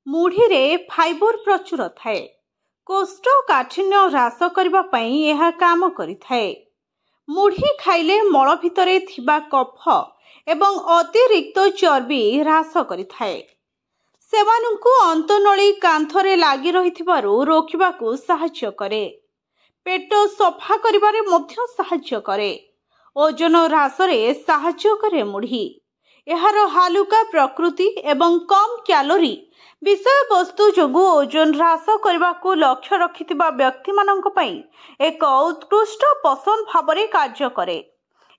ମୁଢ଼ିରେ fibre ପ୍ରଚୁର ଥାଏ। କୋଷ୍ଠକାଠିନ୍ୟ ହ୍ରାସ କରିବା ପାଇଁ ଏହା କାମ କରିଥାଏ। ମୁଢ଼ି ଖାଇଲେ ମଳ ଭିତରେ ଥିବା କଫ ଏବଂ ଅତିରିକ୍ତ ଚର୍ବି ହ୍ରାସ କରିଥାଏ। ସେମାନଙ୍କୁ ଅନ୍ତନଳୀ କାନ୍ଥରେ ଲାଗି ରହିଥିବାରୁ ରୋକିବାକୁ ସାହାଯ୍ୟ କରେ। ପେଟ ସଫା କରିବାରେ ମଧ୍ୟ ସାହାଯ୍ୟ କରେ। ଓଜନ ହ୍ରାସରେ ସାହାଯ୍ୟ କରେ ମୁଢ଼ି। ଏହାର ହାଲୁକା ପ୍ରକୃତି ଏବଂ କମ୍ କ୍ୟାଲୋରି ବିଷୟବସ୍ତୁ ଯୋଗୁଁ ଓଜନ ହ୍ରାସ କରିବାକୁ ଲକ୍ଷ୍ୟ ରଖିଥିବା ବ୍ୟକ୍ତିମାନଙ୍କ ପାଇଁ ଏକ ଉତ୍କୃଷ୍ଟ ପସନ୍ଦ ଭାବରେ କାର୍ଯ୍ୟ କରେ।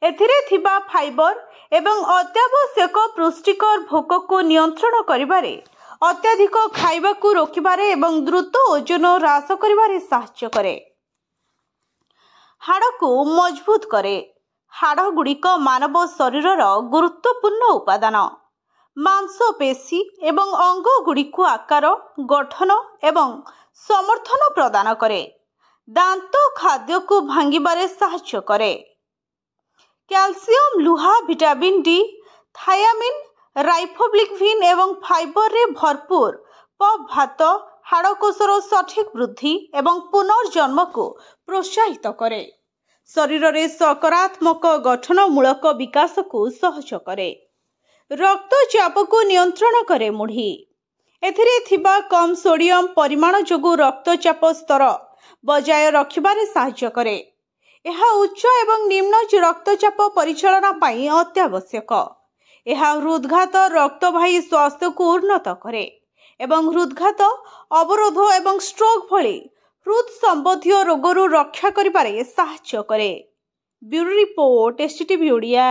ଏଥିରେ ଥିବା ଫାଇବର ଏବଂ ଅତ୍ୟାବଶ୍ୟକ ପୁଷ୍ଟିକର ଭୋକକୁ ନିୟନ୍ତ୍ରଣ କରିବାରେ, ଅତ୍ୟଧିକ ଖାଇବାକୁ ରୋକିବାରେ ଏବଂ ଦ୍ରୁତ ଓଜନ ହ୍ରାସ କରିବାରେ ସାହାଯ୍ୟ କରେ। ହାଡ଼କୁ ମଜବୁତ କରେ। ହାଡ଼ଗୁଡ଼ିକ ମାନବ ଶରୀରର ଗୁରୁତ୍ୱପୂର୍ଣ୍ଣ ଉପାଦାନ। ମାଂସପେଶୀ ଏବଂ ଅଙ୍ଗଗୁଡ଼ିକୁ ଆକାର, ଗଠନ ଏବଂ ସମର୍ଥନ ପ୍ରଦାନ କରେ। ଦାନ୍ତ ଖାଦ୍ୟକୁ ଭାଙ୍ଗିବାରେ ସାହାଯ୍ୟ କରେ। କ୍ୟାଲସିୟମ, ଲୁହା, ଭିଟାମିନ୍ ଡି, ଥାୟାମିନ୍, ରାଇବୋଫ୍ଲାଭିନ୍ ଏବଂ ଫାଇବରରେ ଭରପୁର ପପ୍ ଭାତ ହାଡ଼କୋଷର ସଠିକ୍ ବୃଦ୍ଧି ଏବଂ ପୁନର୍ଜନ୍ମକୁ ପ୍ରୋତ୍ସାହିତ କରେ। ଶରୀରରେ ସକାରାତ୍ମକ ଗଠନମୂଳକ ବିକାଶକୁ ସହଜ କରେ। ରକ୍ତଚାପକୁ ନିୟନ୍ତ୍ରଣ କରେ ମୁଢ଼ି। ଏଥିରେ ଥିବା କମ୍ ସୋଡ଼ିୟମ ପରିମାଣ ଯୋଗୁଁ ରକ୍ତଚାପ ସ୍ତର ବଜାୟ ରଖିବାରେ ସାହାଯ୍ୟ କରେ। ଏହା ଉଚ୍ଚ ଏବଂ ନିମ୍ନ ରକ୍ତଚାପ ପରିଚାଳନା ପାଇଁ ଅତ୍ୟାବଶ୍ୟକ। ଏହା ହୃଦ୍ଘାତ, ରକ୍ତବାହୀ ସ୍ୱାସ୍ଥ୍ୟକୁ ଉନ୍ନତ କରେ ଏବଂ ହୃଦ୍ଘାତ, ଅବରୋଧ ଏବଂ ଷ୍ଟ୍ରୋକ୍ ଭଳି ହୃଦ୍ ସମ୍ବନ୍ଧୀୟ ରୋଗରୁ ରକ୍ଷା କରିବାରେ ସାହାଯ୍ୟ କରେ। Bureau report, SCTV Odia.